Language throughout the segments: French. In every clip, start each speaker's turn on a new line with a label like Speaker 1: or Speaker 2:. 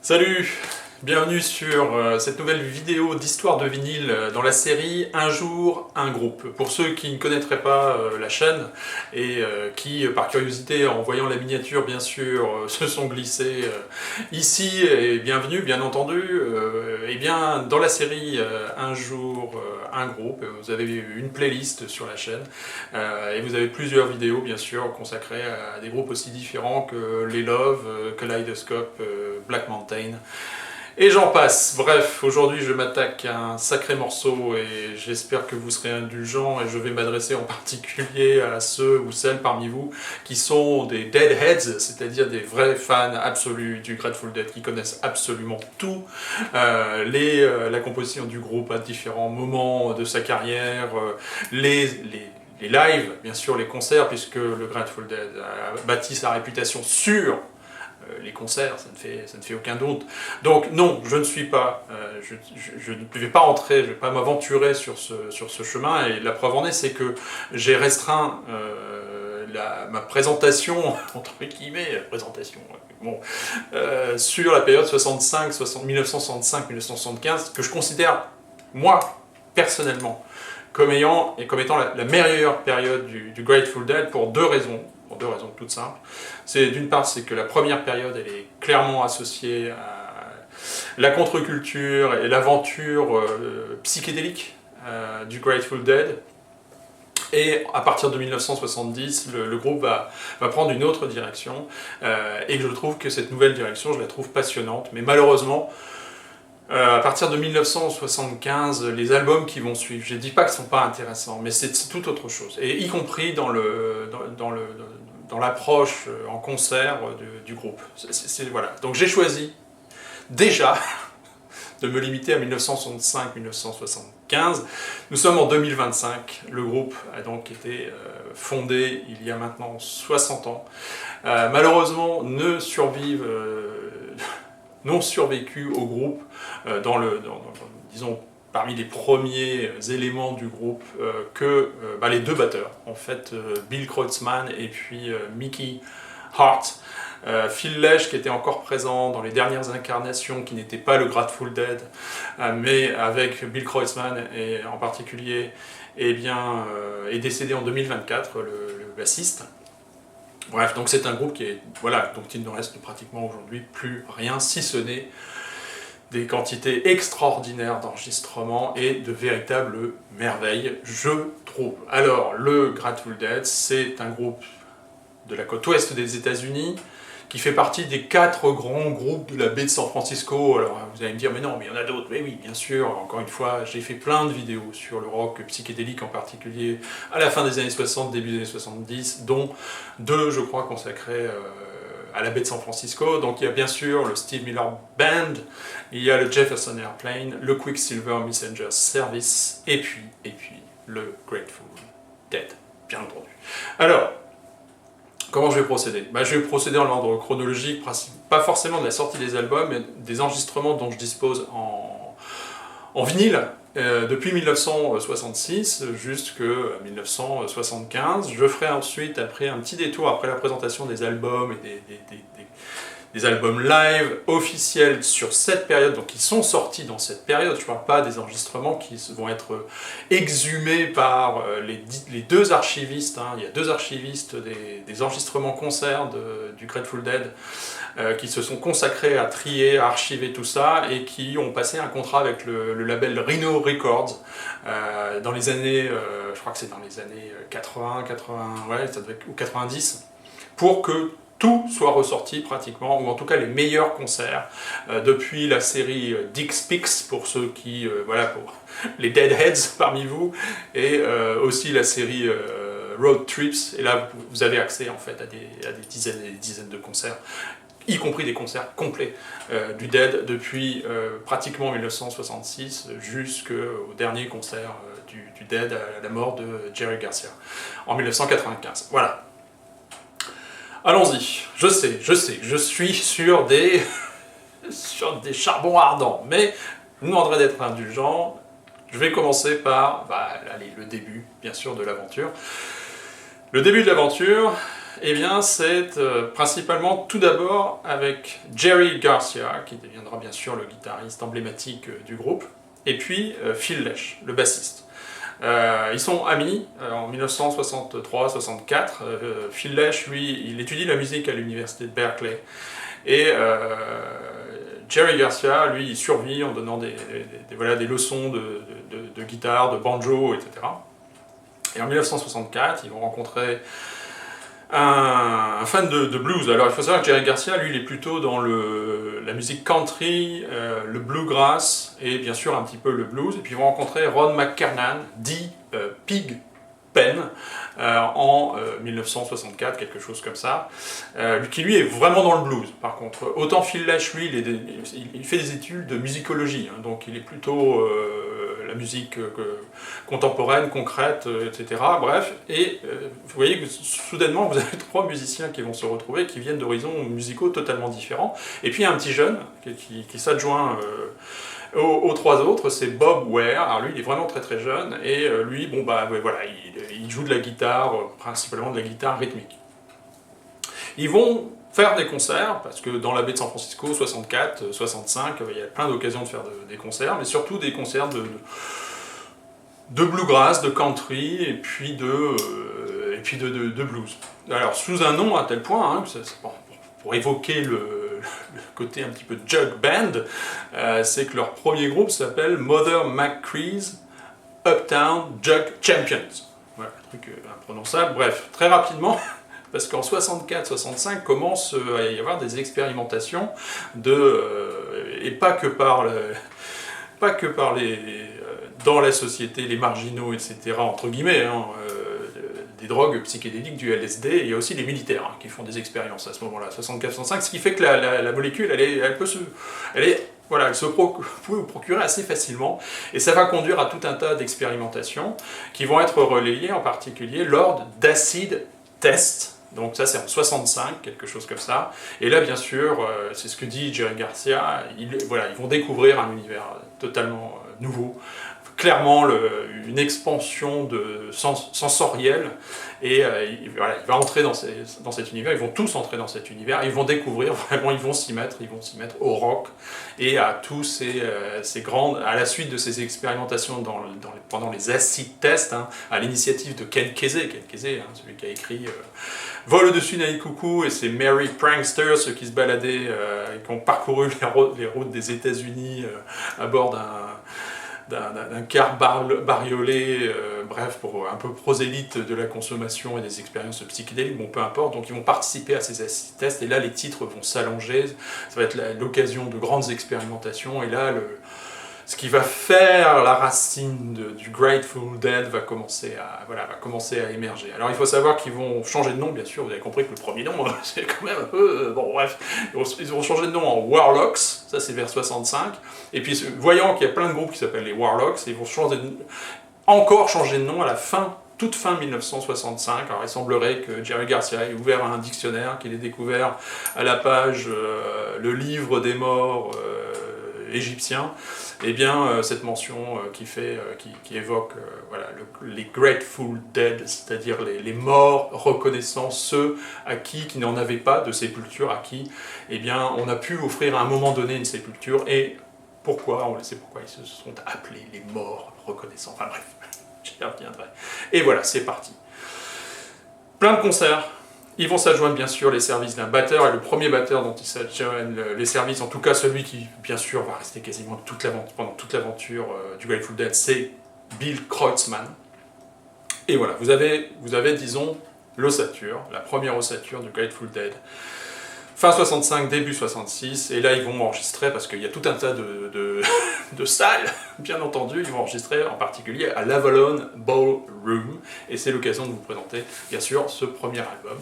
Speaker 1: Salut, bienvenue sur cette nouvelle vidéo d'histoire de vinyle dans la série Un jour, un groupe. Pour ceux qui ne connaîtraient pas la chaîne et qui, par curiosité, en voyant la miniature, bien sûr, se sont glissés ici, et bienvenue, bien entendu, et bien dans la série Un jour, un groupe, vous avez une playlist sur la chaîne et vous avez plusieurs vidéos, bien sûr, consacrées à des groupes aussi différents que Les Love, Kaleidoscope, Black Mountain, et j'en passe. Bref, aujourd'hui je m'attaque à un sacré morceau et j'espère que vous serez indulgents, et je vais m'adresser en particulier à ceux ou celles parmi vous qui sont des Deadheads, c'est-à-dire des vrais fans absolus du Grateful Dead, qui connaissent absolument tout, la composition du groupe à différents moments de sa carrière, les lives, bien sûr les concerts, puisque le Grateful Dead a bâti sa réputation sur les concerts, ça ne fait aucun doute. Donc non, je ne suis pas, je ne vais pas entrer, je ne vais pas m'aventurer sur ce chemin, et la preuve en est, c'est que j'ai restreint ma présentation, entre guillemets, bon, sur la période 1965-1975, que je considère, moi, personnellement, comme étant la meilleure période du Grateful Dead pour deux raisons toutes simples. D'une part, c'est que la première période, elle est clairement associée à la contre-culture et l'aventure psychédélique du Grateful Dead. Et à partir de 1970, le groupe va prendre une autre direction, et je trouve que cette nouvelle direction, je la trouve passionnante, mais malheureusement, à partir de 1975, les albums qui vont suivre, je ne dis pas qu'ils ne sont pas intéressants, mais c'est tout autre chose, et y compris dans l'approche en concert du groupe. Voilà. Donc j'ai choisi déjà de me limiter à 1965-1975. Nous sommes en 2025, le groupe a donc été fondé il y a maintenant 60 ans. Malheureusement, n'ont survécu au groupe disons, parmi les premiers éléments du groupe que les deux batteurs, en fait, Bill Kreutzmann et puis Mickey Hart. Phil Lesh, qui était encore présent dans les dernières incarnations, qui n'était pas le Grateful Dead, mais avec Bill Kreutzmann et en particulier, est décédé en 2024, le bassiste. Bref, donc c'est un groupe dont il ne reste pratiquement aujourd'hui plus rien, si ce n'est des quantités extraordinaires d'enregistrements et de véritables merveilles, je trouve. Alors, le Grateful Dead, c'est un groupe de la côte ouest des États-Unis qui fait partie des 4 grands groupes de la baie de San Francisco. Alors, vous allez me dire, mais non, mais il y en a d'autres. Mais oui, bien sûr, encore une fois, j'ai fait plein de vidéos sur le rock psychédélique en particulier, à la fin des années 60, début des années 70, dont 2, je crois, consacrés à la baie de San Francisco. Donc il y a bien sûr le Steve Miller Band, il y a le Jefferson Airplane, le Quicksilver Messenger Service, et puis le Grateful Dead, bien entendu. Alors, comment je vais procéder ? Je vais procéder en ordre chronologique, pas forcément de la sortie des albums, mais des enregistrements dont je dispose en vinyle, depuis 1966 jusqu'à 1975. Je ferai ensuite, après un petit détour, après la présentation des albums et des albums live officiels sur cette période, donc qui sont sortis dans cette période. Je ne parle pas des enregistrements qui vont être exhumés par les deux archivistes. Il y a 2 archivistes des enregistrements concerts du Grateful Dead qui se sont consacrés à trier, à archiver tout ça, et qui ont passé un contrat avec le label Rhino Records dans les années, je crois que c'est dans les années 80, ouais, ça devait être, ou 90, pour que tout soit ressorti pratiquement, ou en tout cas les meilleurs concerts, depuis la série Dick's Picks, pour ceux qui, pour les Deadheads parmi vous, et aussi la série Road Trips, et là vous avez accès en fait à des dizaines et des dizaines de concerts, y compris des concerts complets du Dead, depuis pratiquement 1966 jusqu'au dernier concert du Dead, à la mort de Jerry Garcia, en 1995. Voilà. Allons-y, je sais, je suis sur des charbons ardents, mais je vous demanderai d'être indulgent. Je vais commencer par le début, bien sûr, de l'aventure. Le début de l'aventure, eh bien c'est principalement tout d'abord avec Jerry Garcia, qui deviendra bien sûr le guitariste emblématique du groupe, et puis Phil Lesh, le bassiste. Ils sont amis en 1963-64. Phil Lesh, lui, il étudie la musique à l'université de Berkeley. Et Jerry Garcia, lui, il survit en donnant des leçons de guitare, de banjo, etc. Et en 1964, ils vont rencontrer un fan de blues. Alors il faut savoir que Jerry Garcia, lui, il est plutôt dans la musique country, le bluegrass et bien sûr un petit peu le blues. Et puis ils vont rencontrer Ron McKernan, dit Pig Pen, en 1964, quelque chose comme ça, qui lui est vraiment dans le blues. Par contre, autant Phil Lesh, lui, il fait des études de musicologie, hein, donc il est plutôt la musique contemporaine, concrète, etc. Bref, et vous voyez que soudainement vous avez trois musiciens qui vont se retrouver, qui viennent d'horizons musicaux totalement différents. Et puis il y a un petit jeune qui s'adjoint aux trois autres, c'est Bob Ware. Alors lui, il est vraiment très très jeune, et lui, bon bah voilà, il joue de la guitare, principalement de la guitare rythmique. Ils vont faire des concerts, parce que dans la baie de San Francisco, 64, 65, il y a plein d'occasions de faire des concerts, mais surtout des concerts de bluegrass, de country, et puis de blues. Alors, sous un nom à tel point, hein, pour évoquer le côté un petit peu jug band, c'est que leur premier groupe s'appelle Mother McCree's Uptown Jug Champions. Voilà, un truc imprononçable. Bref, très rapidement, parce qu'en 64-65 commence à y avoir des expérimentations et pas que par dans la société, les marginaux, etc., entre guillemets, hein, des drogues psychédéliques, du LSD, il y a aussi les militaires hein, qui font des expériences à ce moment-là, 64-65, ce qui fait que la molécule, elle se peut procurer assez facilement, et ça va conduire à tout un tas d'expérimentations qui vont être relayées en particulier lors d'acid tests. Donc ça c'est en 65, quelque chose comme ça. Et là bien sûr, c'est ce que dit Jerry Garcia, ils vont découvrir un univers totalement nouveau, clairement une expansion sensorielle, et il va entrer dans cet univers, ils vont tous entrer dans cet univers, ils vont découvrir, vraiment ils vont s'y mettre au rock, et à tous à la suite de ces expérimentations pendant les acid tests, hein, à l'initiative de Ken Kesey, hein, celui qui a écrit Vol au-dessus d'un coucou, et c'est Merry Pranksters, ceux qui se baladaient, et qui ont parcouru les routes des États-Unis à bord d'un car bariolé, bref, pour un peu prosélyte de la consommation et des expériences psychédéliques, bon peu importe, donc ils vont participer à ces acid tests, et là les titres vont s'allonger, ça va être l'occasion de grandes expérimentations, et là ce qui va faire la racine du Grateful Dead va commencer à émerger. Alors il faut savoir qu'ils vont changer de nom, bien sûr, vous avez compris que le premier nom, c'est quand même un peu... bon bref, ils vont changer de nom en Warlocks, ça c'est vers 65, et puis voyant qu'il y a plein de groupes qui s'appellent les Warlocks, ils vont encore changer de nom à la toute fin 1965. Alors il semblerait que Jerry Garcia ait ouvert un dictionnaire, qu'il ait découvert à la page le livre des morts égyptiens, et bien cette mention qui évoque les Grateful Dead, c'est-à-dire les morts reconnaissant ceux qui n'en avaient pas de sépulture, à qui on a pu offrir à un moment donné une sépulture, et on le sait pourquoi ils se sont appelés les morts reconnaissants. Enfin bref, j'y reviendrai. Et voilà, c'est parti. Plein de concerts. Ils vont s'adjoindre bien sûr les services d'un batteur, et le premier batteur dont ils s'adjoignent les services, en tout cas celui qui bien sûr va rester quasiment pendant toute l'aventure du Grateful Dead, c'est Bill Kreutzmann. Et voilà, vous avez disons l'ossature, la première ossature du Grateful Dead. Fin 65, début 66, et là ils vont enregistrer, parce qu'il y a tout un tas de salles, bien entendu, ils vont enregistrer en particulier à l'Avalon Ballroom, et c'est l'occasion de vous présenter, bien sûr, ce premier album,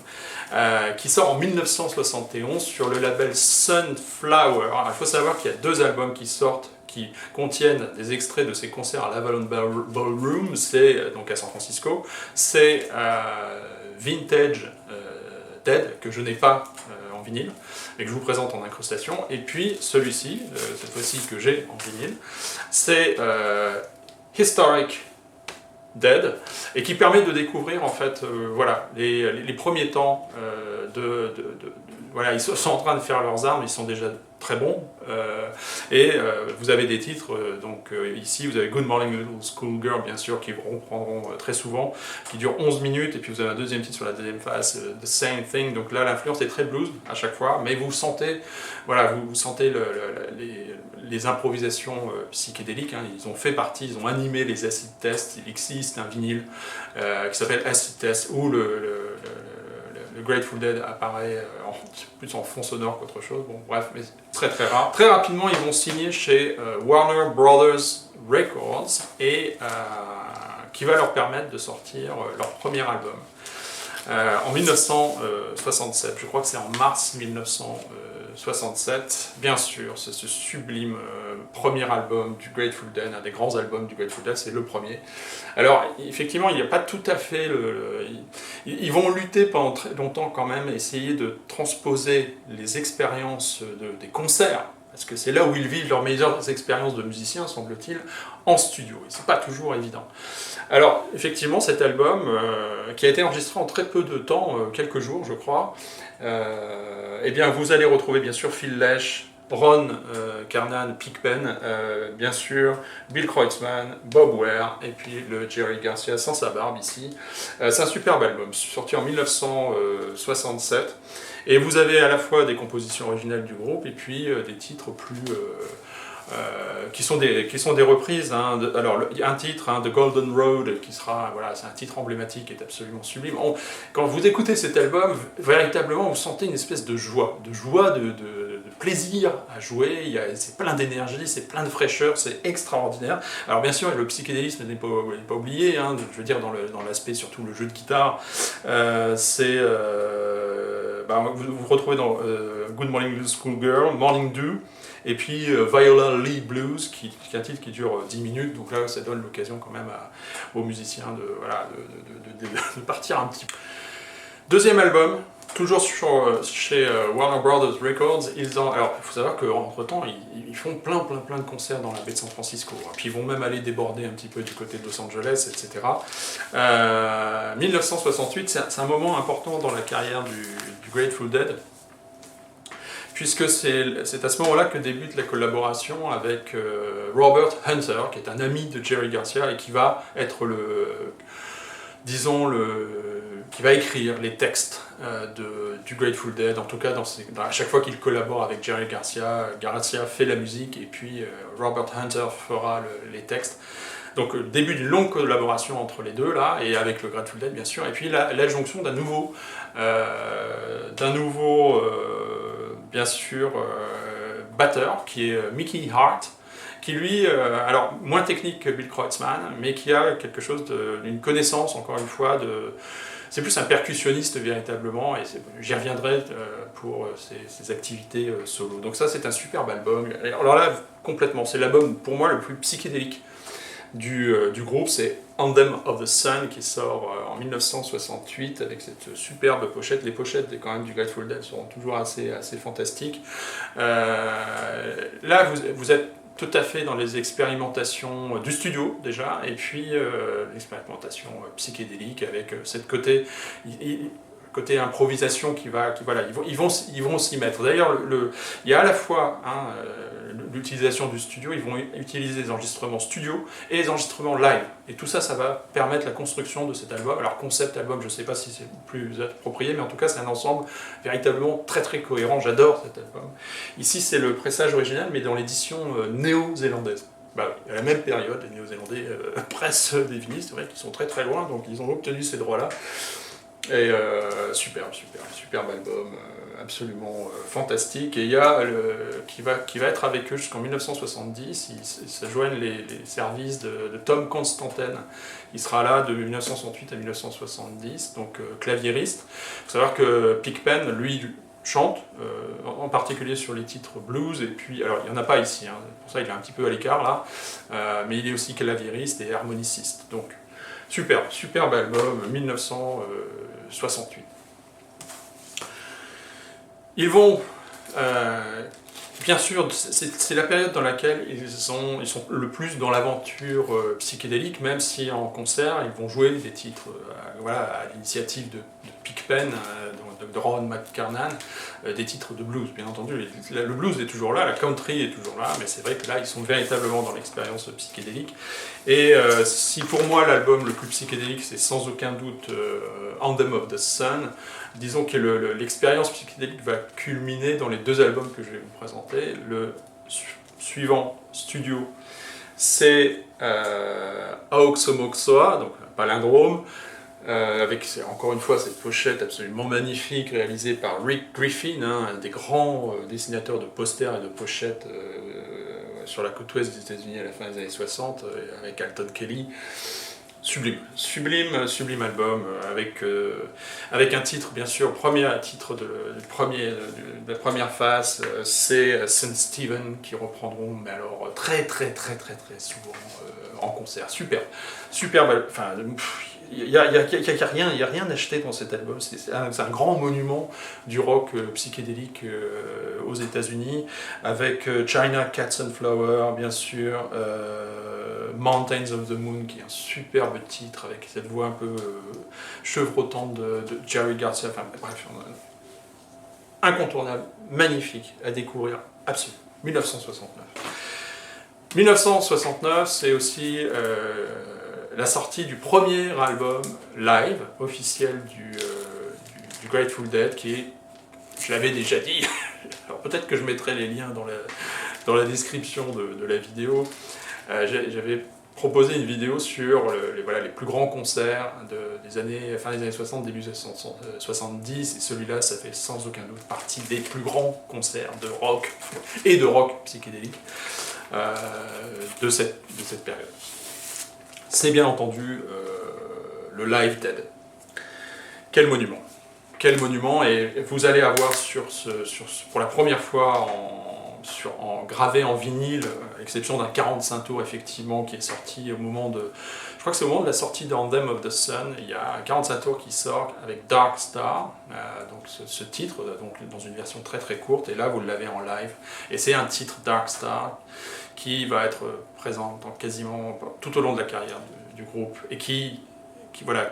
Speaker 1: qui sort en 1971 sur le label Sunflower. Alors, il faut savoir qu'il y a deux albums qui sortent, qui contiennent des extraits de ces concerts à l'Avalon Ballroom, c'est donc à San Francisco, c'est Vintage Dead, que je n'ai pas en vinyle, et que je vous présente en incrustation, et puis celui-ci, cette fois-ci que j'ai en vinyle, c'est Historic Dead, et qui permet de découvrir en fait voilà, les premiers temps voilà, ils sont en train de faire leurs armes, ils sont déjà très bons, vous avez des titres, ici vous avez Good Morning Little Schoolgirl bien sûr, qui reprendront très souvent, qui dure 11 minutes, et puis vous avez un deuxième titre sur la deuxième phase, The Same Thing, donc là l'influence est très blues à chaque fois, mais vous sentez, voilà, vous sentez les improvisations psychédéliques, hein. Ils ont fait partie, ils ont animé les acid tests, il existe un vinyle qui s'appelle Acid Test, où le Grateful Dead apparaît plus en fond sonore qu'autre chose, bon bref, mais très très rare. Très rapidement, ils vont signer chez Warner Brothers Records, et qui va leur permettre de sortir leur premier album. En 1967, je crois que c'est en mars 1967, bien sûr, c'est ce sublime premier album du Grateful Dead, un des grands albums du Grateful Dead, c'est le premier. Alors, effectivement, il n'y a pas tout à fait ils vont lutter pendant très longtemps quand même, essayer de transposer les expériences des concerts, parce que c'est là où ils vivent leurs meilleures expériences de musiciens, semble-t-il, en studio, et c'est pas toujours évident. Alors, effectivement, cet album, qui a été enregistré en très peu de temps, quelques jours, je crois, eh bien, vous allez retrouver, bien sûr, Phil Lesh, Ron Carnan, Pigpen, bien sûr, Bill Kreutzmann, Bob Ware, et puis le Jerry Garcia sans sa barbe ici. C'est un superbe album, sorti en 1967, et vous avez à la fois des compositions originales du groupe, et puis des titres plus... qui sont des reprises, hein, alors il y a un titre, hein, The Golden Road, qui sera, voilà, c'est un titre emblématique, est absolument sublime. Quand vous écoutez cet album, véritablement vous sentez une espèce de joie, de plaisir à jouer, c'est plein d'énergie, c'est plein de fraîcheur, c'est extraordinaire. Alors bien sûr, le psychédélisme n'est pas oublié, hein, je veux dire dans l'aspect surtout le jeu de guitare, vous retrouvez dans Good Morning Little Schoolgirl, Morning Dew, et puis Viola Lee Blues, qui est un titre qui dure 10 minutes, donc là ça donne l'occasion quand même aux musiciens de partir un petit peu. Deuxième album, toujours chez Warner Brothers Records, alors il faut savoir qu'entre temps ils font plein de concerts dans la baie de San Francisco, puis ils vont même aller déborder un petit peu du côté de Los Angeles, etc. 1968, c'est un moment important dans la carrière du Grateful Dead, puisque c'est à ce moment-là que débute la collaboration avec Robert Hunter, qui est un ami de Jerry Garcia, et qui va être qui va écrire les textes du Grateful Dead, en tout cas à chaque fois qu'il collabore avec Jerry Garcia, Garcia fait la musique, et puis Robert Hunter fera les textes. Donc début d'une longue collaboration entre les deux, là, et avec le Grateful Dead bien sûr, et puis l'adjonction d'un nouveau bien sûr, batteur, qui est Mickey Hart, qui lui, alors moins technique que Bill Kreutzmann, mais qui a quelque chose d'une connaissance, encore une fois, c'est plus un percussionniste véritablement, et j'y reviendrai pour ses activités solo. Donc ça, c'est un superbe album. Alors là, complètement, c'est l'album pour moi le plus psychédélique du groupe, c'est Anthem of the Sun, qui sort en 1968 avec cette superbe pochette. Les pochettes quand même du Grateful Dead seront toujours assez fantastiques. Là, vous êtes tout à fait dans les expérimentations du studio déjà, et puis l'expérimentation psychédélique avec cette côté improvisation voilà, ils vont s'y mettre. D'ailleurs, il y a à la fois l'utilisation du studio, ils vont utiliser les enregistrements studio et les enregistrements live. Et tout ça, ça va permettre la construction de cet album. Alors, concept album, je ne sais pas si c'est plus approprié, mais en tout cas, c'est un ensemble véritablement très cohérent. J'adore cet album. Ici, c'est le pressage original, mais dans l'édition néo-zélandaise. À la même période, les Néo-Zélandais pressent des vinyles, c'est vrai qu'ils sont très loin, donc ils ont obtenu ces droits-là. Et superbe album, absolument fantastique. Et il y a qui va être avec eux jusqu'en 1970. Ils se joignent les services de Tom Constanten. Il sera là de 1968 à 1970, donc claviériste. Il faut savoir que Pigpen, lui, chante, en particulier sur les titres blues, et puis, alors il n'y en a pas ici, hein, pour ça il est un petit peu à l'écart là, mais il est aussi claviériste et harmoniciste. Donc, superbe album, 1968. Ils vont Bien sûr, c'est la période dans laquelle ils sont le plus dans l'aventure psychédélique, même si en concert, ils vont jouer des titres voilà, à l'initiative de Pigpen, de Ron McKernan, des titres de blues, bien entendu. Le blues est toujours là, la country est toujours là, mais c'est vrai que là, ils sont véritablement dans l'expérience psychédélique. Et si pour moi, l'album le plus psychédélique, c'est sans aucun doute Anthem of the Sun, disons que l'expérience psychédélique va culminer dans les deux albums que je vais vous présenter. Le suivant, Studio, c'est Aoxomoxoa, donc un palindrome, avec encore une fois cette pochette absolument magnifique réalisée par Rick Griffin, un des grands dessinateurs de posters et de pochettes sur la côte ouest des États-Unis à la fin des années 60, avec Alton Kelly. Sublime album, avec un titre, bien sûr, premier titre de la première phase, c'est St. Stephen, qui reprendront, mais alors très souvent en concert. Superbe, enfin, il n'y a rien acheté dans cet album, c'est un grand monument du rock psychédélique aux États-Unis, avec China Cats and Flowers, bien sûr, Mountains of the Moon, qui est un superbe titre avec cette voix un peu chevrotante de Jerry Garcia, enfin bref, incontournable, magnifique à découvrir, absolument. 1969. 1969, c'est aussi la sortie du premier album live officiel du Grateful Dead, qui est, je l'avais déjà dit, alors peut-être que je mettrai les liens dans la description de la vidéo. J'avais proposé une vidéo sur les plus grands concerts fin des années 60, début 70, et celui-là, ça fait sans aucun doute partie des plus grands concerts de rock et de rock psychédélique de cette période. C'est bien entendu le Live Dead. Quel monument! Quel monument! Et vous allez avoir pour la première fois gravé en vinyle, à l'exception d'un 45 tours effectivement qui est sorti au moment de... Je crois que c'est au moment de la sortie d'Anthem of the Sun, il y a un 45 tours qui sort avec Dark Star, donc ce titre, donc dans une version très courte, et là vous l'avez en live. Et c'est un titre Dark Star qui va être présent quasiment tout au long de la carrière du groupe, et qui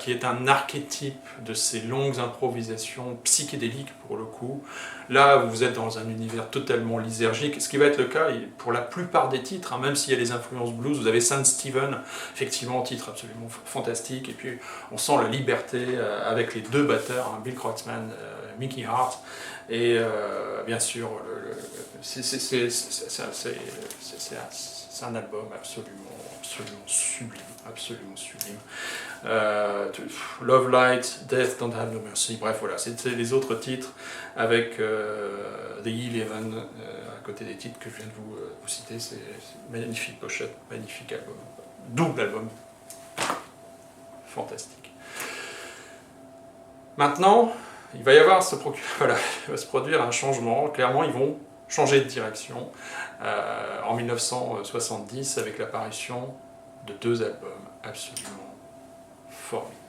Speaker 1: est un archétype de ces longues improvisations psychédéliques pour le coup. Là, vous êtes dans un univers totalement lysergique, ce qui va être le cas pour la plupart des titres, hein, même s'il y a des influences blues. Vous avez St. Stephen, effectivement, titre absolument fantastique, et puis on sent la liberté avec les deux batteurs, hein, Bill Kreutzmann, Mickey Hart, et bien sûr, c'est un album absolument sublime. Love Light, Death Don't Have No Mercy, bref voilà, c'était les autres titres avec The Eleven à côté des titres que je viens de vous citer. C'est une magnifique pochette, magnifique album, double album, fantastique. Maintenant, il va se produire un changement. Clairement, ils vont changer de direction en 1970 avec l'apparition de deux albums absolument formidables.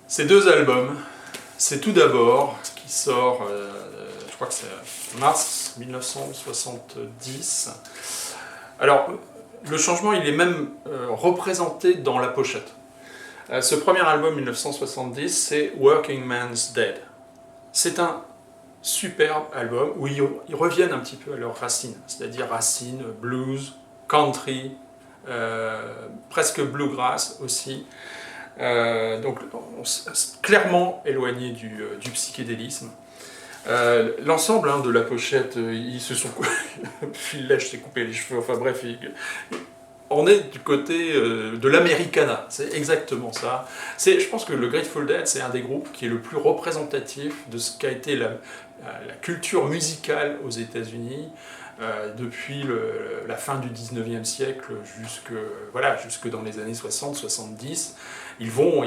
Speaker 1: Ces deux albums, c'est tout d'abord ce qui sort, je crois que c'est mars 1970. Alors, le changement, il est même représenté dans la pochette. Ce premier album 1970, c'est Working Man's Dead. C'est un superbe album où ils reviennent un petit peu à leurs racines, c'est-à-dire racines blues, country, presque bluegrass aussi. Donc clairement éloigné du psychédélisme. L'ensemble de la pochette, ils se sont... Phil Lesh s'est coupé les cheveux, enfin bref, on est du côté de l'Americana, c'est exactement ça. Je pense que le Grateful Dead, c'est un des groupes qui est le plus représentatif de ce qu'a été la culture musicale aux États-Unis depuis la fin du 19e siècle jusque dans les années 60-70. Ils vont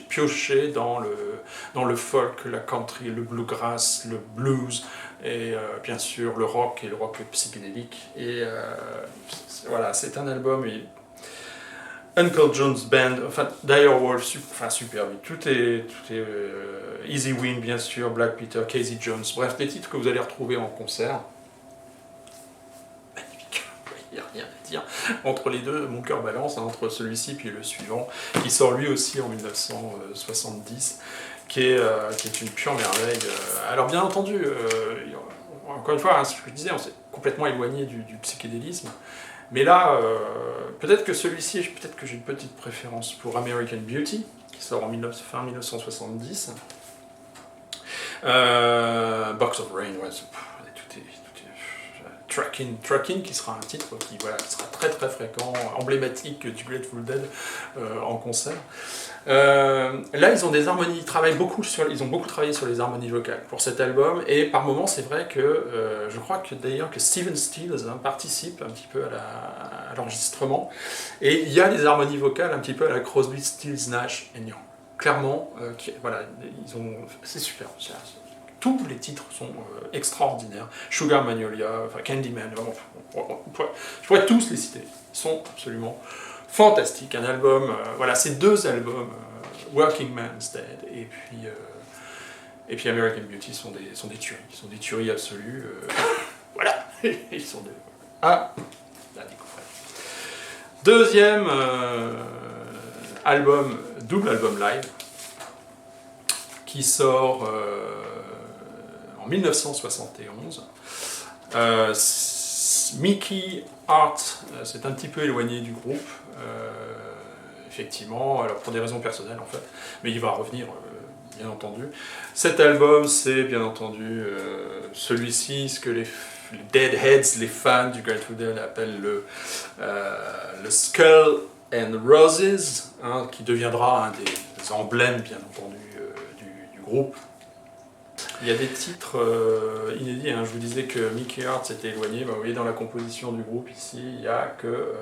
Speaker 1: piocher dans le folk, la country, le bluegrass, le blues, et bien sûr le rock et le rock psychédélique. Et voilà, c'est un album Uncle John's Band, enfin Dire Wolf, super vite. Tout est Easy Win bien sûr, Black Peter, Casey Jones, bref, des titres que vous allez retrouver en concert. Magnifique, il n'y a rien à dire. Entre les deux, mon cœur balance, hein, entre celui-ci puis le suivant, qui sort lui aussi en 1970, qui est une pure merveille. Alors bien entendu, encore une fois, hein, ce que je disais, on s'est complètement éloigné du psychédélisme. Mais là, peut-être que celui-ci, peut-être que j'ai une petite préférence pour American Beauty, qui sort en fin 1970. Box of Rain, ouais, tout est Tracking, qui sera un titre qui sera très très fréquent, emblématique du Grateful Dead en concert. Là, ils ont des harmonies, ils ont beaucoup travaillé sur les harmonies vocales pour cet album, et par moments, c'est vrai que je crois que d'ailleurs que Steven Stills participe un petit peu à l'enregistrement, et il y a des harmonies vocales un petit peu à la Crosby, Stills, Nash et Young. Clairement, c'est super. Tous les titres sont extraordinaires. Sugar Magnolia, Candyman, vraiment, je pourrais tous les citer. Ils sont absolument fantastique, un album, ces deux albums, Working Man's Dead et puis American Beauty sont des tueries absolues, voilà, ils sont à découvrir. Deuxième album, double album live, qui sort en 1971. Mickey Hart s'est un petit peu éloigné du groupe, effectivement, alors pour des raisons personnelles en fait, mais il va revenir bien entendu. Cet album, c'est bien entendu celui-ci, ce que les Deadheads, les fans du Grateful Dead appellent le Skull and Roses, hein, qui deviendra un des emblèmes bien entendu du groupe. Il y a des titres inédits, hein. Je vous disais que Mickey Hart s'était éloigné, vous voyez dans la composition du groupe ici, il n'y a que,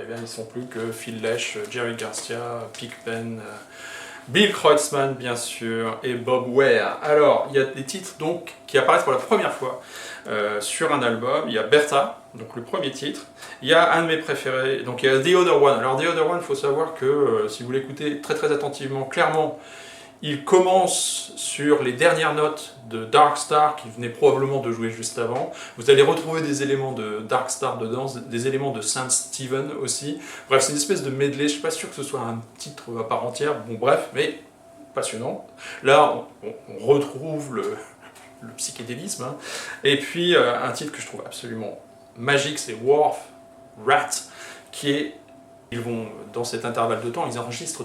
Speaker 1: ils ne sont plus que Phil Lesh, Jerry Garcia, Pigpen, Bill Kreutzmann bien sûr, et Bob Weir. Alors, il y a des titres donc qui apparaissent pour la première fois sur un album. Il y a Bertha, donc le premier titre. Il y a un de mes préférés, donc il y a The Other One. Alors The Other One, il faut savoir que si vous l'écoutez très très attentivement, clairement, il commence sur les dernières notes de Dark Star, qui venait probablement de jouer juste avant. Vous allez retrouver des éléments de Dark Star dedans, des éléments de Saint Stephen aussi. Bref, c'est une espèce de medley, je ne suis pas sûr que ce soit un titre à part entière, bon bref, mais passionnant. Là, on retrouve le psychédélisme, hein. Et puis, un titre que je trouve absolument magique, c'est Wharf Rat, ils vont, dans cet intervalle de temps, ils enregistrent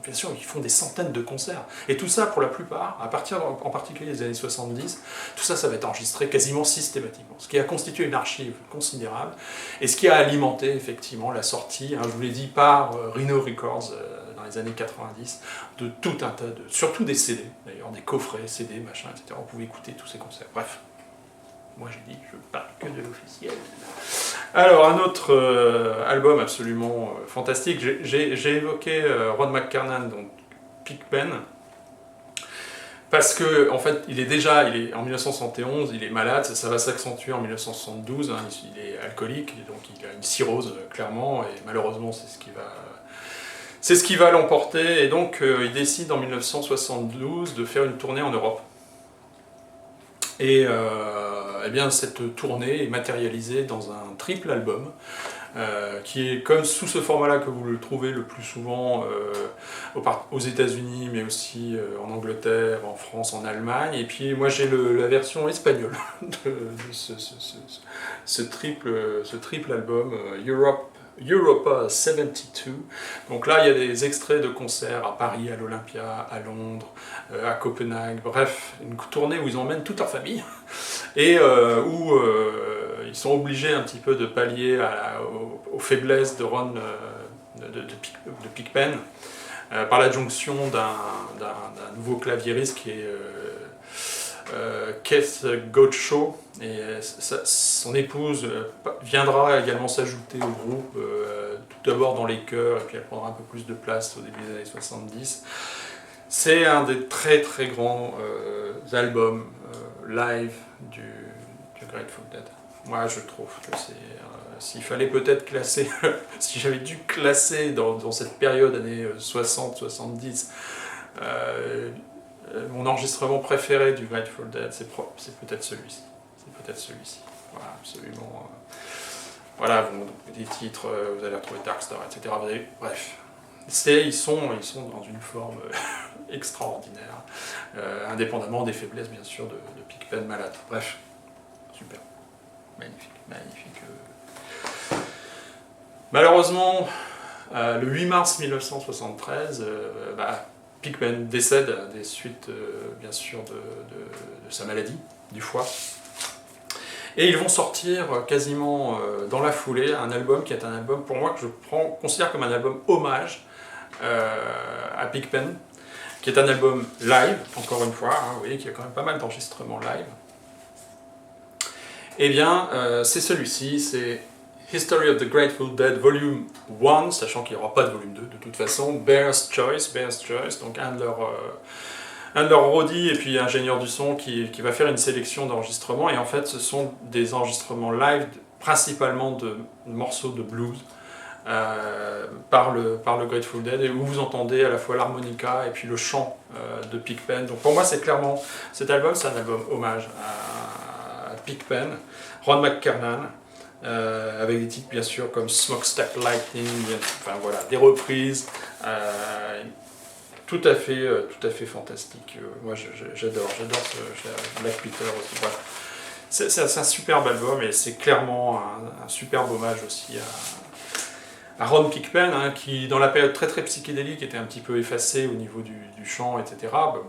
Speaker 1: bien sûr, ils font des centaines de concerts. Et tout ça, pour la plupart, à partir en particulier des années 70, tout ça, ça va être enregistré quasiment systématiquement. Ce qui a constitué une archive considérable et ce qui a alimenté effectivement la sortie, hein, je vous l'ai dit, par Rhino Records dans les années 90, de tout un tas surtout des CD, d'ailleurs, des coffrets, CD, machin, etc. On pouvait écouter tous ces concerts. Bref, moi j'ai dit, je parle que de l'officiel. Alors, un autre album absolument fantastique, j'ai évoqué Rod McKernan, donc Pigpen, parce que en fait, il est en 1971, il est malade, ça va s'accentuer en 1972, hein, il est alcoolique, donc il a une cirrhose clairement, et malheureusement c'est ce qui va l'emporter, et donc il décide en 1972 de faire une tournée en Europe. Et eh bien, cette tournée est matérialisée dans un triple album qui est comme sous ce format-là que vous le trouvez le plus souvent aux États-Unis, mais aussi en Angleterre, en France, en Allemagne. Et puis moi j'ai la version espagnole de ce triple album, Europa 72. Donc là, il y a des extraits de concerts à Paris, à l'Olympia, à Londres, à Copenhague, bref, une tournée où ils emmènent toute leur famille et où ils sont obligés un petit peu de pallier aux faiblesses de Ron de Pigpen par l'adjonction d'un nouveau claviériste qui est Keith Gottscho, et son épouse viendra également s'ajouter au groupe, tout d'abord dans les chœurs, et puis elle prendra un peu plus de place au début des années 70. C'est un des très très grands albums live du Grateful Dead. Moi, je trouve que c'est... s'il fallait peut-être classer, si j'avais dû classer dans cette période, années 60-70, mon enregistrement préféré du Grateful Dead, c'est peut-être celui-ci. C'est peut-être celui-ci. Voilà, absolument. Voilà, des titres, vous allez retrouver Darkstar, etc. Bref. Ils sont dans une forme extraordinaire, indépendamment des faiblesses, bien sûr, de Pigpen malade. Bref, super. Magnifique, magnifique. Malheureusement, le 8 mars 1973, Pigpen décède des suites, bien sûr, de sa maladie, du foie. Et ils vont sortir quasiment dans la foulée un album qui est un album, pour moi, que je considère comme un album hommage à Pigpen, qui est un album live, encore une fois, hein, vous voyez qu'il y a quand même pas mal d'enregistrements live. Eh bien, c'est celui-ci, c'est History of the Grateful Dead Volume 1, sachant qu'il n'y aura pas de volume 2 de toute façon, Bear's Choice, donc un de leurs roadies et puis ingénieur du son qui va faire une sélection d'enregistrements, et en fait ce sont des enregistrements live principalement de morceaux de blues par le Grateful Dead, et où vous entendez à la fois l'harmonica et puis le chant de Pigpen. Donc pour moi c'est clairement, cet album c'est un album hommage à Pigpen, Ron McKernan, avec des titres bien sûr comme Smokestack Lightning, enfin voilà, des reprises tout à fait fantastique. Moi j'adore ce Black Peter aussi. Voilà. C'est un superbe album, et c'est clairement un superbe hommage aussi à Ron Pigpen, hein, qui dans la période très très psychédélique était un petit peu effacé au niveau du chant, etc. Bon,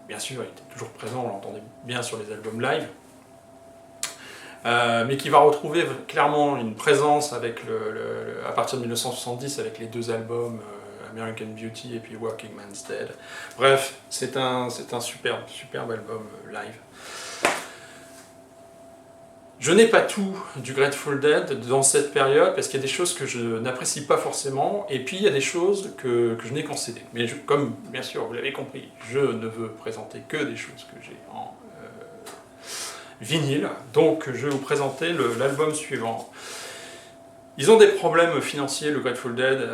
Speaker 1: bien sûr il était toujours présent, on l'entendait bien sur les albums live. Mais qui va retrouver clairement une présence avec à partir de 1970 avec les deux albums American Beauty et puis Working Man's Dead. Bref, c'est un superbe album live. Je n'ai pas tout du Grateful Dead dans cette période, parce qu'il y a des choses que je n'apprécie pas forcément, et puis il y a des choses que je n'ai concédées. Mais comme, bien sûr, vous l'avez compris, je ne veux présenter que des choses que j'ai en vinyle, donc je vais vous présenter l'album suivant. Ils ont des problèmes financiers, le Grateful Dead,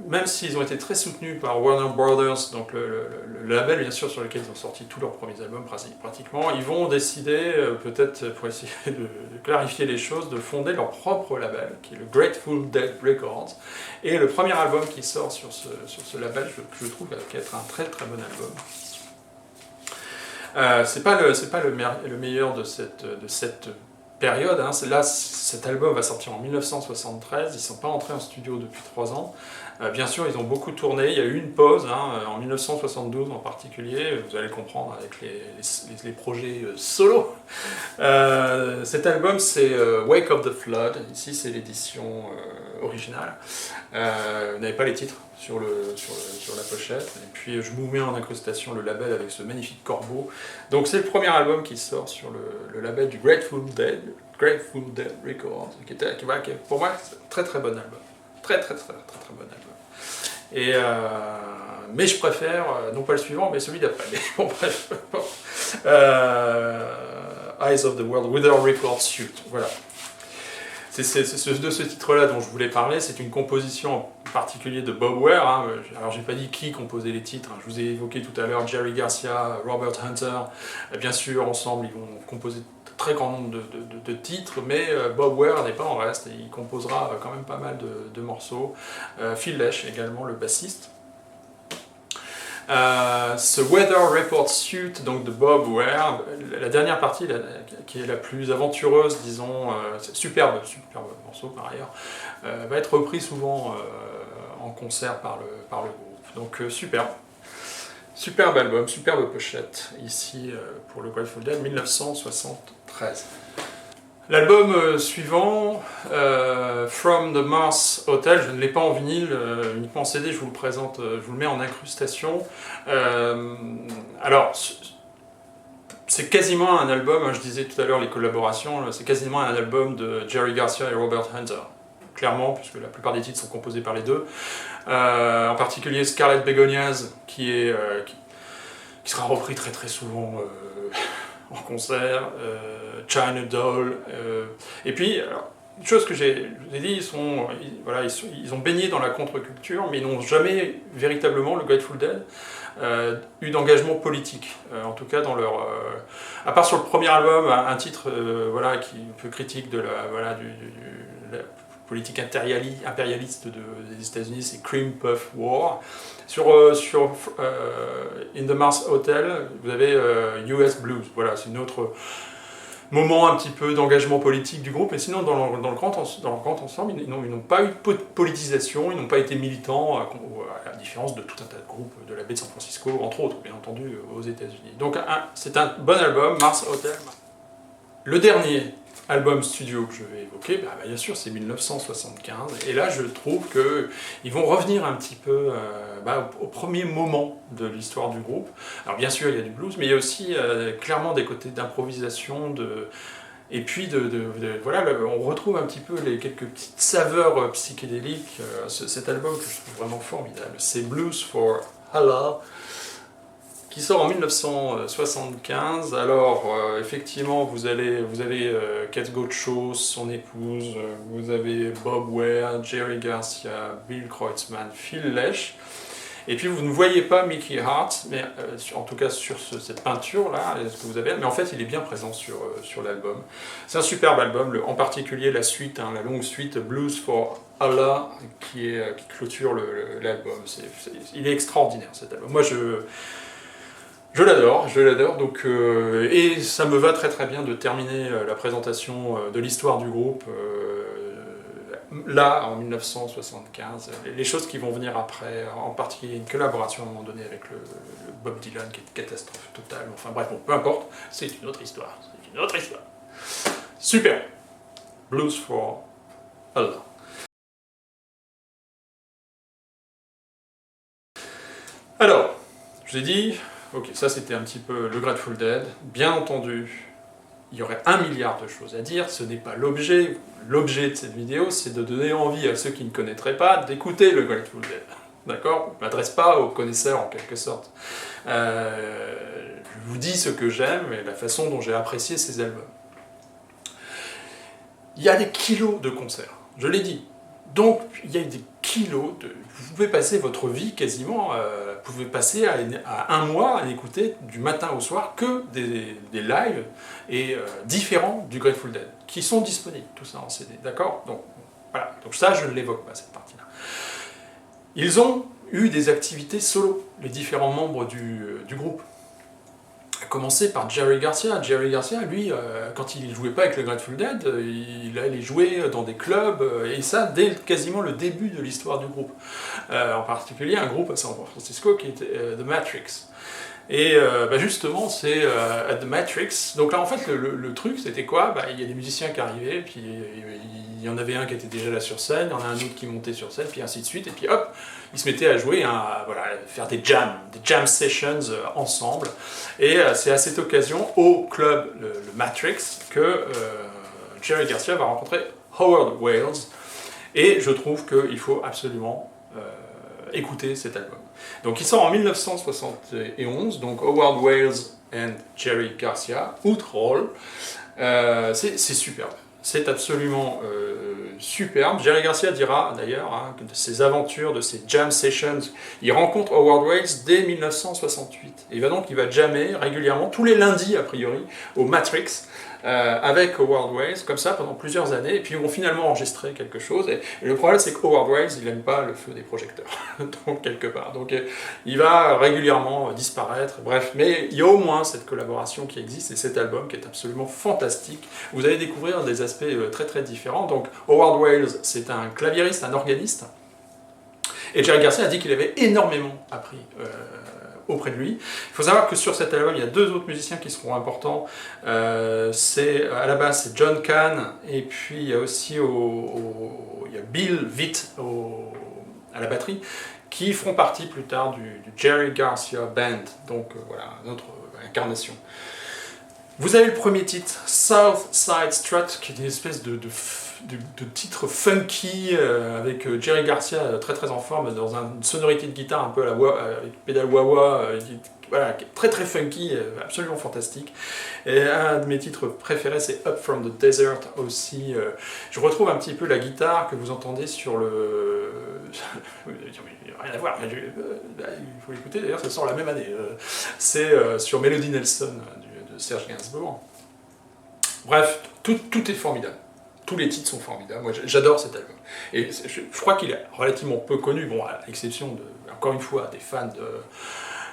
Speaker 1: même s'ils ont été très soutenus par Warner Brothers, donc le label bien sûr sur lequel ils ont sorti tous leurs premiers albums pratiquement, ils vont décider, peut-être pour essayer de clarifier les choses, de fonder leur propre label, qui est le Grateful Dead Records. Et le premier album qui sort sur ce label, je trouve être un très très bon album. C'est pas le meilleur de cette période, hein. Là, cet album va sortir en 1973, ils ne sont pas entrés en studio depuis 3 ans. Bien sûr, ils ont beaucoup tourné, il y a eu une pause, hein, en 1972 en particulier, vous allez le comprendre avec les projets solo. Cet album, c'est Wake of the Flood, ici c'est l'édition originale. Vous n'avez pas les titres sur la pochette, et puis je vous mets en incrustation le label avec ce magnifique corbeau. Donc c'est le premier album qui sort sur le label du Grateful Dead Records, qui pour moi c'est un très très bon album, très bon album. Et mais je préfère non pas le suivant mais celui d'après. Bon bref, Eyes of the World with a Record Suit, voilà. C'est de ce titre-là dont je voulais parler, c'est une composition en particulier de Bob Ware. Hein. Alors j'ai pas dit qui composait les titres, hein. Je vous ai évoqué tout à l'heure Jerry Garcia, Robert Hunter, bien sûr ensemble ils vont composer très grand nombre de titres, mais Bob Ware n'est pas en reste, et il composera quand même pas mal de morceaux. Phil Lesh également, le bassiste. Ce Weather Report Suit donc de Bob Ware, la dernière partie qui est la plus aventureuse, disons, superbe morceau par ailleurs, va être repris souvent en concert par le groupe. Donc superbe album, superbe pochette ici pour le Grateful Dead 1973. L'album suivant, From the Mars Hotel, je ne l'ai pas en vinyle, uniquement en CD, je vous le présente, je vous le mets en incrustation. Alors, c'est quasiment un album, hein, je disais tout à l'heure les collaborations, c'est quasiment un album de Jerry Garcia et Robert Hunter. Clairement, puisque la plupart des titres sont composés par les deux. En particulier Scarlet Begonias, qui sera repris très très souvent en concert, China Doll, et puis, alors, une chose que je vous ai dit, ils ont baigné dans la contre-culture, mais ils n'ont jamais véritablement, le Grateful Dead, eu d'engagement politique, en tout cas dans leur... à part sur le premier album, un titre voilà, qui est un peu critique de la politique impérialiste des États-Unis, c'est Cream Puff War. Sur In the Mars Hotel, vous avez US Blues, voilà, c'est une autre moment un petit peu d'engagement politique du groupe, et sinon dans le grand ensemble, ils n'ont pas eu de politisation, ils n'ont pas été militants, à la différence de tout un tas de groupes de la baie de San Francisco, entre autres, bien entendu, aux États-Unis. Donc c'est un bon album, Mars Hotel. Le dernier album studio que je vais évoquer, bien sûr, c'est 1975, et là je trouve qu'ils vont revenir un petit peu au premier moment de l'histoire du groupe. Alors bien sûr, il y a du blues, mais il y a aussi clairement des côtés d'improvisation, et puis voilà, on retrouve un petit peu quelques petites saveurs psychédéliques. Cet album que je trouve vraiment formidable, c'est Blues for Allah, qui sort en 1975. Alors, effectivement, vous avez Kate Gaucho, son épouse, vous avez Bob Weir, Jerry Garcia, Bill Kreutzmann, Phil Lesh. Et puis vous ne voyez pas Mickey Hart, mais en tout cas sur cette peinture-là, ce que vous avez, mais en fait il est bien présent sur l'album. C'est un superbe album, en particulier la suite, la longue suite Blues for Allah, qui clôture l'album. Il est extraordinaire cet album. Moi je l'adore, donc, et ça me va très très bien de terminer la présentation de l'histoire du groupe là, en 1975. Les choses qui vont venir après, en particulier une collaboration à un moment donné avec le Bob Dylan, qui est une catastrophe totale, enfin bref, bon, peu importe, c'est une autre histoire, Super. Blues for Allah. Alors, je vous ai dit, ok, ça c'était un petit peu le Grateful Dead. Bien entendu, il y aurait 1 milliard de choses à dire, ce n'est pas l'objet. L'objet de cette vidéo, c'est de donner envie à ceux qui ne connaîtraient pas d'écouter le Grateful Dead. D'accord ? Je ne m'adresse pas aux connaisseurs en quelque sorte. Je vous dis ce que j'aime et la façon dont j'ai apprécié ces albums. Il y a des kilos de concerts, je l'ai dit. Donc, il y a des kilos de... Vous pouvez passer votre vie quasiment, vous pouvez passer à 1 mois à n'écouter du matin au soir que des lives et différents du Grateful Dead, qui sont disponibles, tout ça en CD, d'accord ? Donc, voilà. Donc ça, je ne l'évoque pas, cette partie-là. Ils ont eu des activités solo, les différents membres du groupe. À commencer par Jerry Garcia. Jerry Garcia, lui, quand il ne jouait pas avec le Grateful Dead, il allait jouer dans des clubs, et ça dès quasiment le début de l'histoire du groupe. En particulier un groupe à San Francisco qui était The Matrix. Et justement, c'est The Matrix. Donc là, en fait, le truc, c'était quoi ? Il y a des musiciens qui arrivaient, puis il y en avait un qui était déjà là sur scène, il y en a un autre qui montait sur scène, puis ainsi de suite, et puis hop, ils se mettaient à jouer, faire des jam sessions ensemble. Et c'est à cette occasion, au club le Matrix, que Jerry Garcia va rencontrer Howard Wales, et je trouve qu'il faut absolument écouter cet album. Donc il sort en 1971, donc Howard Wales and Jerry Garcia, outre-rôle. C'est superbe. C'est absolument superbe. Jerry Garcia dira d'ailleurs que de ses aventures, de ses jam sessions, il rencontre Howard Wales dès 1968. Et il va jammer régulièrement, tous les lundis a priori, au Matrix, avec Howard Wales, comme ça pendant plusieurs années, et puis ils vont finalement enregistrer quelque chose. Et le problème, c'est que Howard Wales, il n'aime pas le feu des projecteurs, donc quelque part. Donc il va régulièrement disparaître, bref. Mais il y a au moins cette collaboration qui existe, et cet album qui est absolument fantastique. Vous allez découvrir des aspects très très différents. Donc Howard Wales, c'est un claviériste, un organiste, et Jerry Garcia a dit qu'il avait énormément appris auprès de lui. Il faut savoir que sur cet album, il y a 2 autres musiciens qui seront importants. À la base, c'est John Kahn, et puis il y a aussi il y a Bill Witt à la batterie, qui feront partie plus tard du Jerry Garcia Band. Donc voilà, une autre incarnation. Vous avez le premier titre, South Side Strut, qui est une espèce de titre funky avec Jerry Garcia très très en forme dans une sonorité de guitare un peu à la avec pédale wah-wah, voilà, très très funky, absolument fantastique. Et un de mes titres préférés, c'est Up From The Desert aussi. Je retrouve un petit peu la guitare que vous entendez sur le... rien à voir, il faut l'écouter, d'ailleurs ça sort la même année. C'est sur Melody Nelson de Serge Gainsbourg. Bref, tout est formidable. Tous les titres sont formidables. Moi, j'adore cet album. Et je crois qu'il est relativement peu connu, bon, à l'exception de, encore une fois, des fans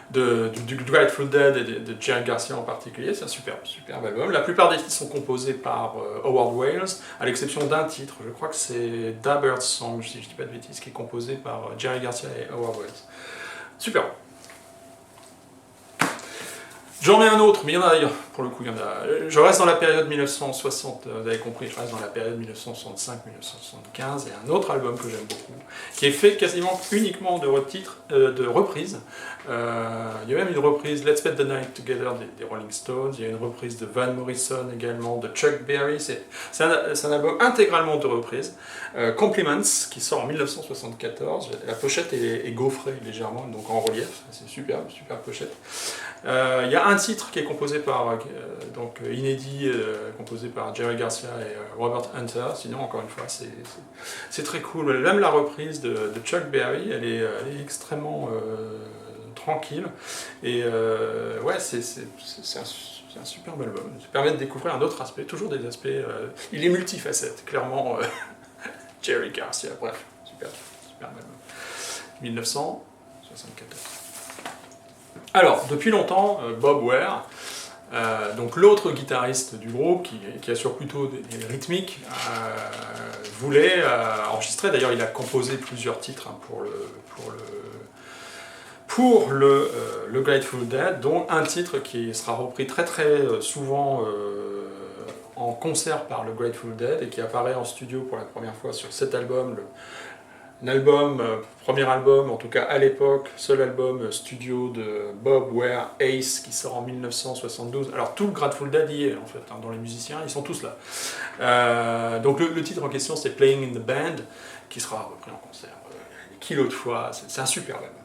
Speaker 1: du Grateful Dead et de Jerry Garcia en particulier. C'est un superbe album. La plupart des titres sont composés par Howard Wales, à l'exception d'un titre. Je crois que c'est Da Bird Song, si je ne dis pas de bêtises, qui est composé par Jerry Garcia et Howard Wales. Super. J'en mets un autre, mais il y en a d'ailleurs, pour le coup, il y en a. Je reste dans la période 1960, vous avez compris, je reste dans la période 1965-1975, et un autre album que j'aime beaucoup, qui est fait quasiment uniquement de reprises. Il y a même une reprise Let's Spend the Night Together des Rolling Stones, il y a une reprise de Van Morrison également, de Chuck Berry, c'est un album intégralement de reprises. Compliments, qui sort en 1974, la pochette est gaufrée légèrement, donc en relief, c'est super pochette. Il y a un titre qui est composé par, donc inédit, composé par Jerry Garcia et Robert Hunter, sinon encore une fois c'est très cool. Même la reprise de Chuck Berry, elle est extrêmement tranquille, et ouais c'est un superbe album, ça permet de découvrir un autre aspect, toujours des aspects, il est multifacette, clairement, Jerry Garcia, bref, superbe album. 1974. Alors, depuis longtemps, Bob Ware, donc l'autre guitariste du groupe, qui assure plutôt des rythmiques, voulait enregistrer, d'ailleurs il a composé plusieurs titres hein, pour le Grateful Dead, dont un titre qui sera repris très souvent en concert par le Grateful Dead et qui apparaît en studio pour la première fois sur cet album, premier album, en tout cas à l'époque, seul album studio de Bob Ware, Ace, qui sort en 1972. Alors tout le Grateful Dead y est en fait, hein, dans les musiciens, ils sont tous là. Donc le titre en question c'est Playing in the Band, qui sera repris en concert des kilos de fois, c'est un superbe album.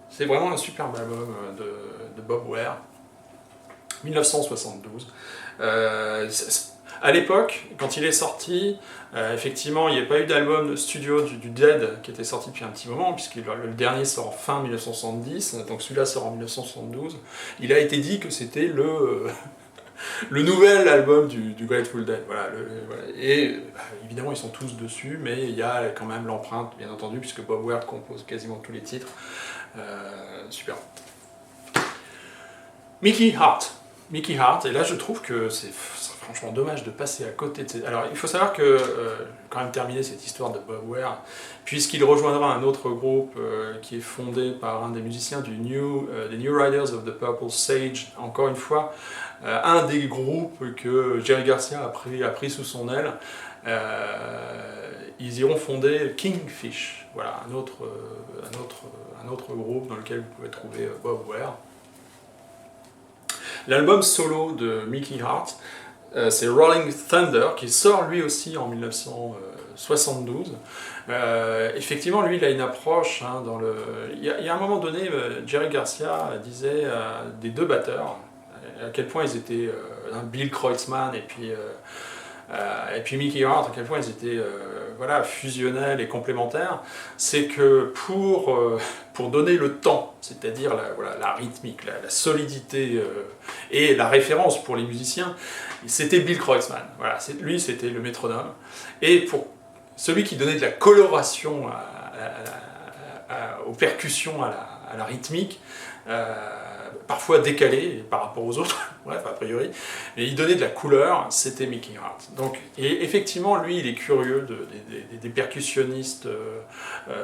Speaker 1: C'est vraiment un superbe album de Bob Ware, 1972. À l'époque, quand il est sorti, effectivement, il n'y a pas eu d'album studio du Dead qui était sorti depuis un petit moment, puisque le dernier sort en fin 1970, donc celui-là sort en 1972. Il a été dit que c'était le nouvel album du Grateful Dead. Voilà, et évidemment, ils sont tous dessus, mais il y a quand même l'empreinte, bien entendu, puisque Bob Ware compose quasiment tous les titres. Super. Mickey Hart, et là je trouve que c'est franchement dommage de passer à côté de ces... Alors il faut savoir que, quand même terminer cette histoire de Bob Ware, puisqu'il rejoindra un autre groupe qui est fondé par un des musiciens des New Riders of the Purple Sage, encore une fois, un des groupes que Jerry Garcia a pris sous son aile. Ils iront fonder Kingfish, voilà, un autre groupe dans lequel vous pouvez trouver Bob Ware. L'album solo de Mickey Hart, c'est Rolling Thunder, qui sort lui aussi en 1972. Effectivement, lui, il a une approche, hein, il y a un moment donné, Jerry Garcia disait des deux batteurs, à quel point ils étaient, Bill Kreutzmann et puis Mickey Hart, à quel point ils étaient voilà, fusionnels et complémentaires, c'est que pour donner le temps, c'est-à-dire la rythmique, la solidité et la référence pour les musiciens, c'était Bill Kreutzmann. Voilà, lui, c'était le métronome. Et pour celui qui donnait de la coloration aux percussions, à la rythmique, parfois décalé par rapport aux autres, bref, a priori, mais il donnait de la couleur, c'était Mickey Hart. Donc, et effectivement, lui, il est curieux des percussionnistes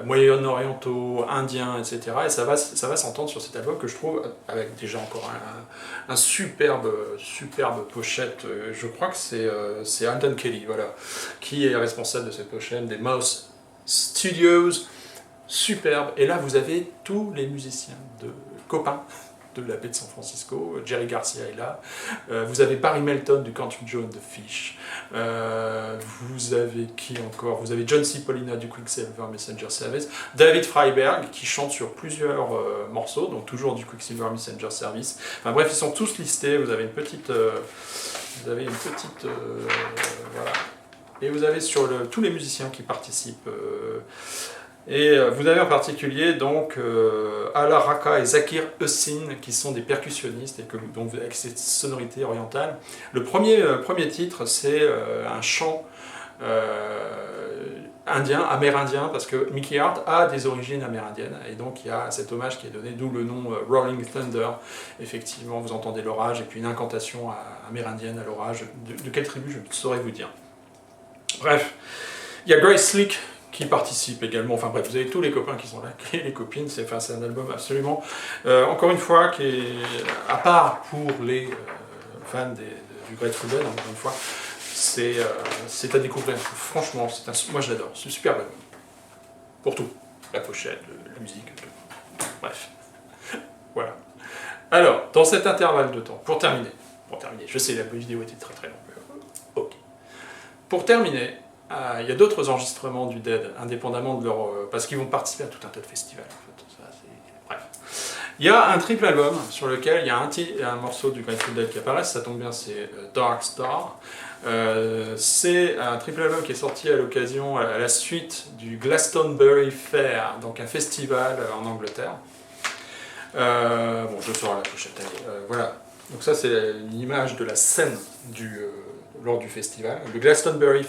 Speaker 1: moyen-orientaux, indiens, etc. Et ça va s'entendre sur cet album que je trouve, avec déjà encore un superbe pochette. Je crois que c'est Alton Kelly, voilà, qui est responsable de cette pochette, des Mouse Studios, superbe. Et là, vous avez tous les musiciens copains de la baie de San Francisco, Jerry Garcia est là, vous avez Barry Melton du Country Joe and the Fish, vous avez qui encore? Vous avez John Cipollina du Quicksilver Messenger Service, David Freiberg qui chante sur plusieurs morceaux, donc toujours du Quicksilver Messenger Service. Enfin bref, ils sont tous listés, vous avez une petite... voilà. Et vous avez sur tous les musiciens qui participent. Et vous avez en particulier donc Ala Raka et Zakir Hussin qui sont des percussionnistes et donc avec cette sonorité orientale. Le premier titre c'est un chant amérindien, parce que Mickey Hart a des origines amérindiennes, et donc il y a cet hommage qui est donné, d'où le nom Rolling Thunder. Effectivement, vous entendez l'orage, et puis une incantation amérindienne à l'orage. De quelle tribu, je ne saurais vous dire. Bref, il y a Grace Slick qui participe également, enfin bref, vous avez tous les copains qui sont là, et les copines, c'est un album absolument, encore une fois, qui est, à part pour les fans du Grateful Dead, encore une fois, c'est à découvrir. Franchement, moi je l'adore, c'est un super album. Pour tout. La pochette, la musique, tout. Bref. Voilà. Alors, dans cet intervalle de temps, pour terminer, je sais, la vidéo était très très longue. Ok. Pour terminer, il y a d'autres enregistrements du Dead, indépendamment de leur... parce qu'ils vont participer à tout un tas de festivals, en fait. Ça, bref. Il y a un triple album sur lequel il y a un morceau du Grateful Dead qui apparaît, ça tombe bien, c'est Dark Star. C'est un triple album qui est sorti à l'occasion, à la suite du Glastonbury Fair, donc un festival en Angleterre. Bon, je sors la pochette, voilà. Donc ça, c'est une image de la scène lors du festival. Le Glastonbury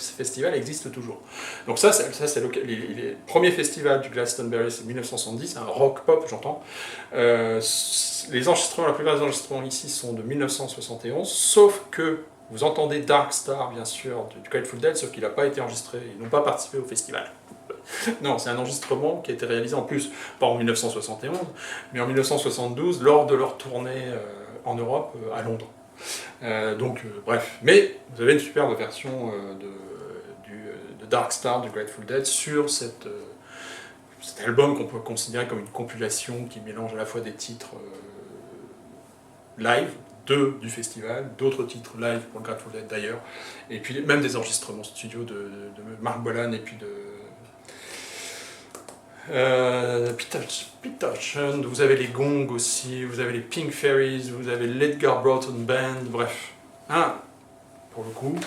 Speaker 1: Festival existe toujours. Donc ça c'est les premiers festivals du Glastonbury, c'est 1970, un rock pop, j'entends. Les enregistrements, la plupart des enregistrements ici sont de 1971, sauf que vous entendez Dark Star, bien sûr, du Grateful Dead, sauf qu'il n'a pas été enregistré, ils n'ont pas participé au festival. Non, c'est un enregistrement qui a été réalisé en plus, pas en 1971, mais en 1972, lors de leur tournée en Europe, à Londres. Bref, mais vous avez une superbe version de Dark Star du Grateful Dead sur cet album qu'on peut considérer comme une compilation qui mélange à la fois des titres live du festival, d'autres titres live pour le Grateful Dead d'ailleurs, et puis même des enregistrements studio de Mark Bolan et puis de Pete Townshend, vous avez les Gongs aussi, vous avez les Pink Fairies, vous avez l'Edgar Broughton Band, bref, pour le coup,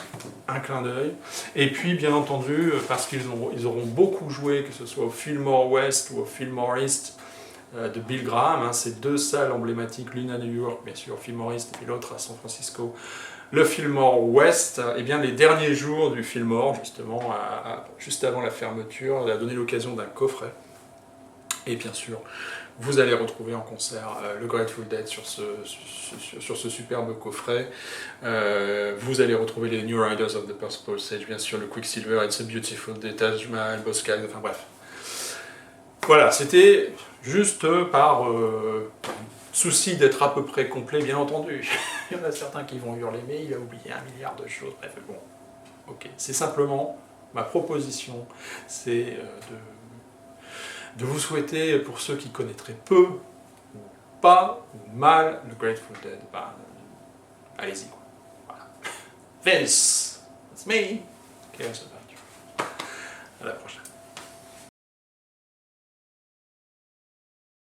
Speaker 1: un clin d'œil. Et puis, bien entendu, parce qu'ils auront beaucoup joué, que ce soit au Fillmore West ou au Fillmore East de Bill Graham, ces deux salles emblématiques, l'une à New York, bien sûr, Fillmore East, et puis l'autre à San Francisco, le Fillmore West, eh bien les derniers jours du Fillmore, justement, juste avant la fermeture, a donné l'occasion d'un coffret. Et bien sûr, vous allez retrouver en concert le Grateful Dead sur ce superbe coffret. Vous allez retrouver les New Riders of the Purple Sage, bien sûr, le Quicksilver, It's a Beautiful Day, Taj Mahal, Boscal, enfin bref. Voilà, c'était juste par souci d'être à peu près complet, bien entendu. Il y en a certains qui vont hurler, mais il a oublié 1 milliard de choses. Bref, bon, ok. C'est simplement ma proposition, c'est de vous souhaiter, pour ceux qui connaîtraient peu, ou pas, ou mal, le Grateful Dead, allez-y. Voilà. Vince, that's me. Cares about you. À la prochaine.